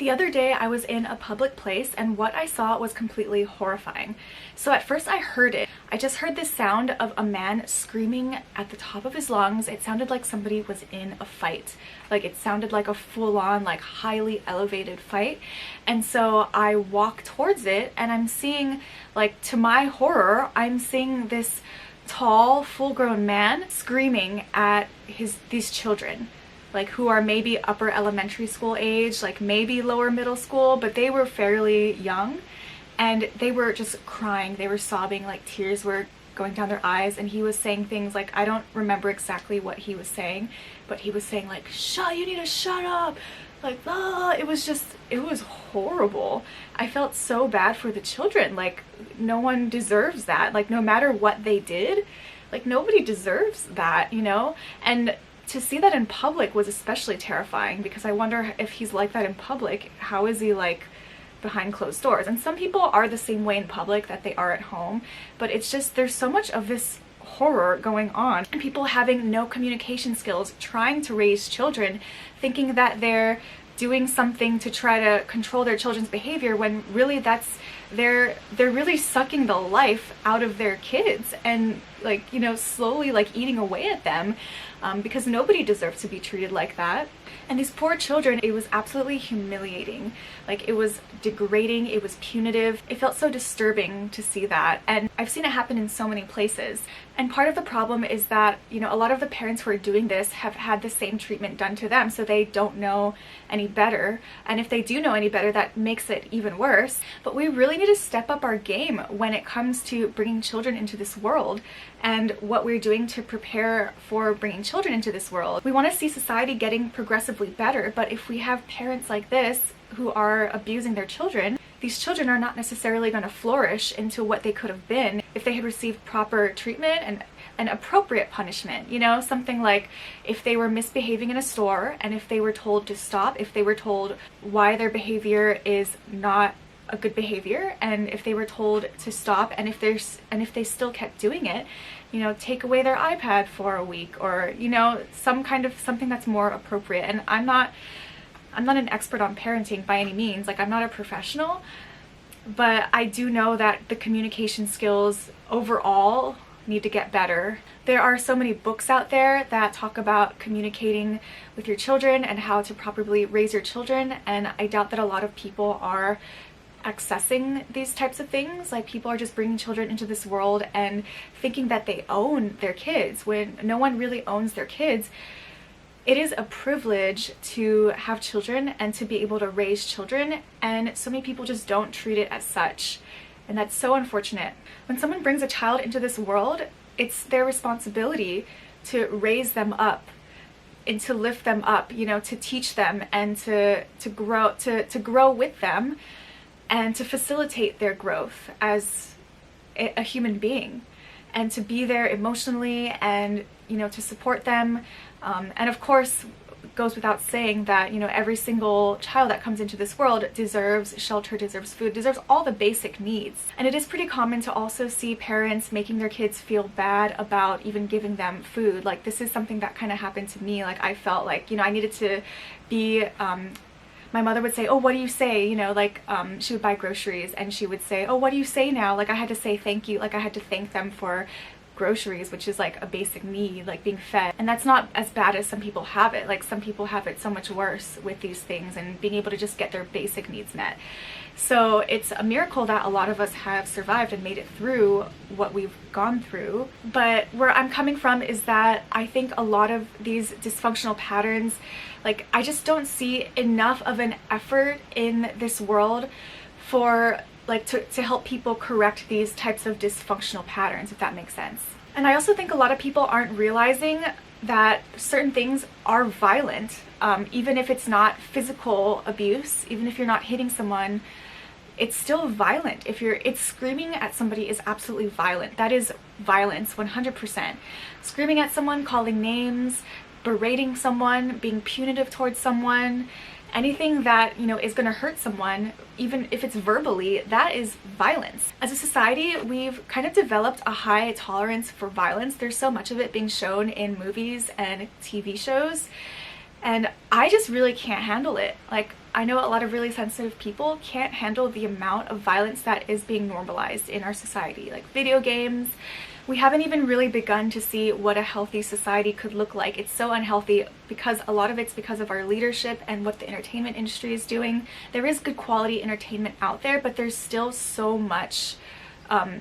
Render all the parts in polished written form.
The other day I was in a public place and what I saw was completely horrifying. So at first I heard it. I just heard this sound of a man screaming at the top of his lungs. It sounded like somebody was in a fight. Like it sounded like a full-on, like highly elevated fight. And so I walk towards it and I'm seeing, like, to my horror, I'm seeing this tall, full-grown man screaming at these children, like who are maybe upper elementary school age, like maybe lower middle school, but they were fairly young and they were just crying. They were sobbing, like tears were going down their eyes, and he was saying things like, I don't remember exactly what he was saying, but he was saying like, you need to shut up, like, ah. It was horrible. I felt so bad for the children. Like, no one deserves that. Like, no matter what they did, like nobody deserves that, you know? And to see that in public was especially terrifying, because I wonder if he's like that in public, how is he like behind closed doors? And some people are the same way in public that they are at home, but it's just, there's so much of this horror going on, and people having no communication skills, trying to raise children, thinking that they're doing something to try to control their children's behavior, when really they're really sucking the life out of their kids and, like, you know, slowly like eating away at them, because nobody deserves to be treated like that. And these poor children, it was absolutely humiliating. Like, it was degrading, it was punitive. It felt so disturbing to see that. And I've seen it happen in so many places. And part of the problem is that, you know, a lot of the parents who are doing this have had the same treatment done to them, so they don't know any better. And if they do know any better, that makes it even worse. But we really need to step up our game when it comes to bringing children into this world and what we're doing to prepare for bringing children into this world. We want to see society getting progressively better, but if we have parents like this who are abusing their children, these children are not necessarily going to flourish into what they could have been if they had received proper treatment and an appropriate punishment. You know, something like if they were misbehaving in a store and if they were told to stop, if they were told why their behavior is not a good behavior, and if they were told to stop, and if they still kept doing it, you know, take away their iPad for a week, or, you know, something that's more appropriate. And I'm not an expert on parenting by any means, like I'm not a professional, but I do know that the communication skills overall need to get better. There are so many books out there that talk about communicating with your children and how to properly raise your children, and I doubt that a lot of people are accessing these types of things. Like, people are just bringing children into this world and thinking that they own their kids, when no one really owns their kids. It is a privilege to have children and to be able to raise children, and so many people just don't treat it as such, and that's so unfortunate. When someone brings a child into this world, it's their responsibility to raise them up and to lift them up, you know, to teach them and to grow with them and to facilitate their growth as a human being, and to be there emotionally and, you know, to support them. And of course, it goes without saying that, you know, every single child that comes into this world deserves shelter, deserves food, deserves all the basic needs. And it is pretty common to also see parents making their kids feel bad about even giving them food. Like, this is something that kind of happened to me. Like, I felt like, you know, I needed to be my mother would say, oh, what do you say? You know, like, she would buy groceries and she would say, oh, what do you say now? Like, I had to say thank you. Like, I had to thank them for groceries, which is like a basic need, like being fed. And that's not as bad as some people have it. Like, some people have it so much worse with these things and being able to just get their basic needs met. So it's a miracle that a lot of us have survived and made it through what we've gone through. But where I'm coming from is that I think a lot of these dysfunctional patterns, like, I just don't see enough of an effort in this world for, like, to help people correct these types of dysfunctional patterns, if that makes sense. And I also think a lot of people aren't realizing that certain things are violent, even if it's not physical abuse, even if you're not hitting someone, it's still violent. It's screaming at somebody is absolutely violent. That is violence, 100%. Screaming at someone, calling names, berating someone, being punitive towards someone, anything that, you know, is going to hurt someone, even if it's verbally, that is violence. As a society, we've kind of developed a high tolerance for violence. There's so much of it being shown in movies and TV shows, And I just really can't handle it. Like, I know a lot of really sensitive people can't handle the amount of violence that is being normalized in our society, like video games. We haven't even really begun to see what a healthy society could look like. It's so unhealthy because a lot of it's because of our leadership and what the entertainment industry is doing. There is good quality entertainment out there, but there's still so much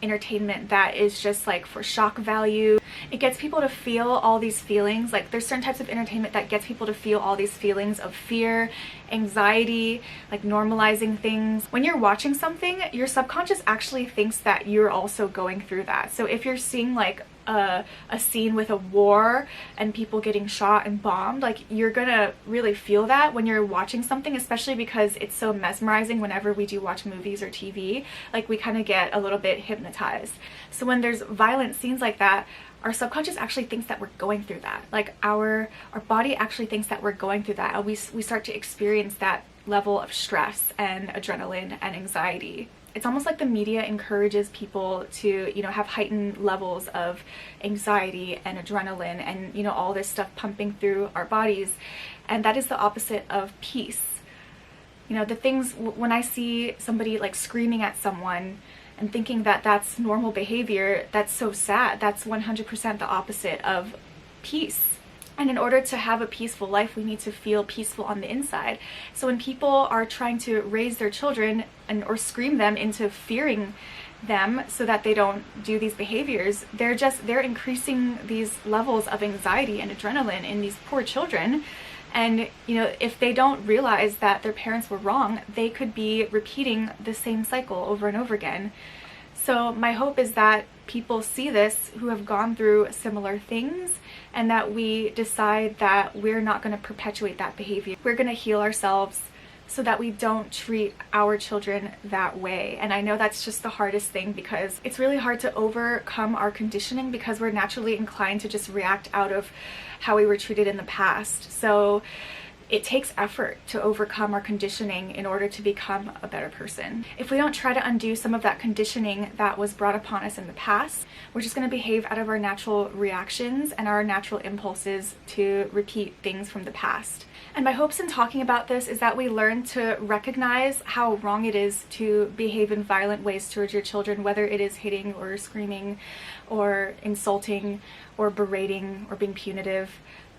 entertainment that is just like for shock value. It gets people to feel all these feelings. Like, there's certain types of entertainment that gets people to feel all these feelings of fear, anxiety, like normalizing things. When you're watching something, your subconscious actually thinks that you're also going through that. So if you're seeing like a scene with a war and people getting shot and bombed, like, you're gonna really feel that when you're watching something, especially because it's so mesmerizing. Whenever we do watch movies or TV, like, we kind of get a little bit hypnotized. So when there's violent scenes like that, our subconscious actually thinks that we're going through that. Like, our body actually thinks that we're going through that, and we start to experience that level of stress and adrenaline and anxiety. It's almost like the media encourages people to, you know, have heightened levels of anxiety and adrenaline and, you know, all this stuff pumping through our bodies. And that is the opposite of peace. You know, the things, when I see somebody like screaming at someone and thinking that that's normal behavior, that's so sad. That's 100% the opposite of peace. And in order to have a peaceful life, we need to feel peaceful on the inside. So when people are trying to raise their children or scream them into fearing them so that they don't do these behaviors, they're increasing these levels of anxiety and adrenaline in these poor children. And, you know, if they don't realize that their parents were wrong, they could be repeating the same cycle over and over again. So my hope is that people see this who have gone through similar things, and that we decide that we're not going to perpetuate that behavior. We're going to heal ourselves so that we don't treat our children that way. And I know that's just the hardest thing, because it's really hard to overcome our conditioning, because we're naturally inclined to just react out of how we were treated in the past. So it takes effort to overcome our conditioning in order to become a better person. If we don't try to undo some of that conditioning that was brought upon us in the past, we're just going to behave out of our natural reactions and our natural impulses to repeat things from the past. And my hopes in talking about this is that we learn to recognize how wrong it is to behave in violent ways towards your children, whether it is hitting or screaming or insulting or berating or being punitive.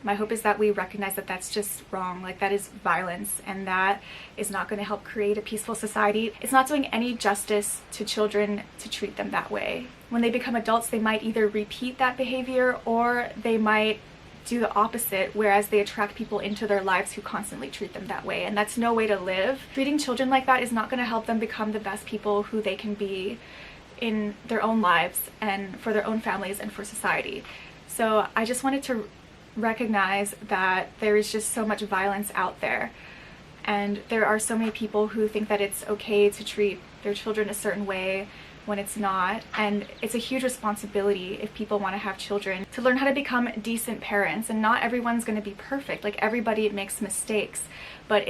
My hope is that we recognize that that's just wrong. Like, that is violence, and that is not going to help create a peaceful society. It's not doing any justice to children to treat them that way. When they become adults, they might either repeat that behavior or they might do the opposite, whereas they attract people into their lives who constantly treat them that way. And that's no way to live. Treating children like that is not going to help them become the best people who they can be in their own lives and for their own families and for society. So I just wanted to recognize that there is just so much violence out there, and there are so many people who think that it's okay to treat their children a certain way when it's not. And it's a huge responsibility, if people want to have children, to learn how to become decent parents. And not everyone's going to be perfect. Like, everybody makes mistakes, but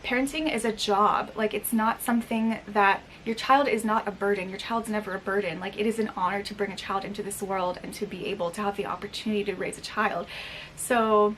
parenting is a job. Like, it's not something that, your child is not a burden. Your child's never a burden. Like, it is an honor to bring a child into this world and to be able to have the opportunity to raise a child. So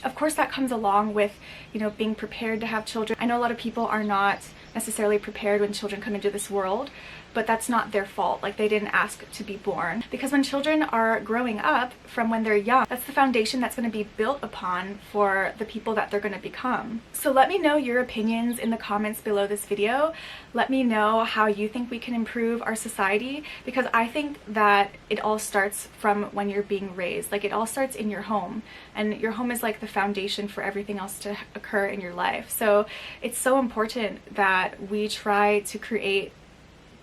of course that comes along with, you know, being prepared to have children. I know a lot of people are not necessarily prepared when children come into this world, but that's not their fault. Like, they didn't ask to be born. Because when children are growing up, from when they're young, that's the foundation that's going to be built upon for the people that they're going to become. So let me know your opinions in the comments below this video. Let me know how you think we can improve our society, because I think that it all starts from when you're being raised. Like, it all starts in your home, and your home is like the foundation for everything else to occur in your life. So it's so important that we try to create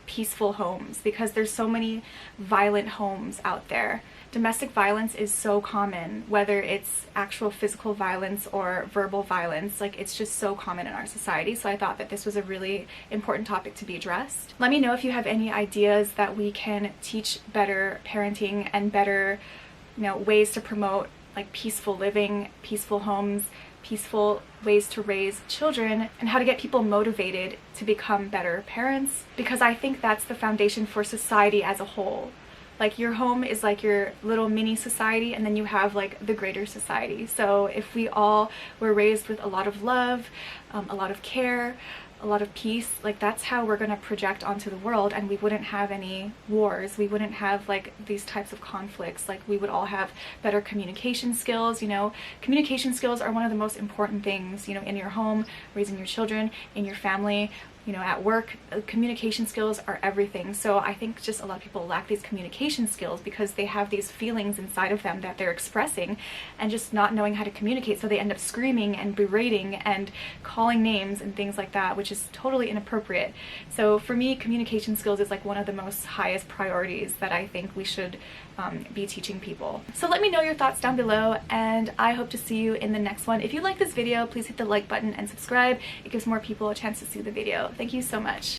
peaceful homes, because there's so many violent homes out there. Domestic violence is so common, whether it's actual physical violence or verbal violence. Like, it's just so common in our society. So I thought that this was a really important topic to be addressed. Let me know if you have any ideas that we can teach better parenting and better, you know, ways to promote like peaceful living, peaceful homes, peaceful ways to raise children, and how to get people motivated to become better parents, because I think that's the foundation for society as a whole. Like your home is like your little mini society, and then you have like the greater society. So if we all were raised with a lot of love, a lot of care, a lot of peace, like that's how we're going to project onto the world, and we wouldn't have any wars, we wouldn't have like these types of conflicts. Like we would all have better communication skills. You know, communication skills are one of the most important things, you know, in your home, raising your children, in your family, you know, at work. Communication skills are everything. So I think just a lot of people lack these communication skills because they have these feelings inside of them that they're expressing and just not knowing how to communicate. So they end up screaming and berating and calling names and things like that, which is totally inappropriate. So for me, communication skills is like one of the most highest priorities that I think we should be teaching people. So let me know your thoughts down below, and I hope to see you in the next one. If you like this video, please hit the like button and subscribe. It gives more people a chance to see the video. Thank you so much.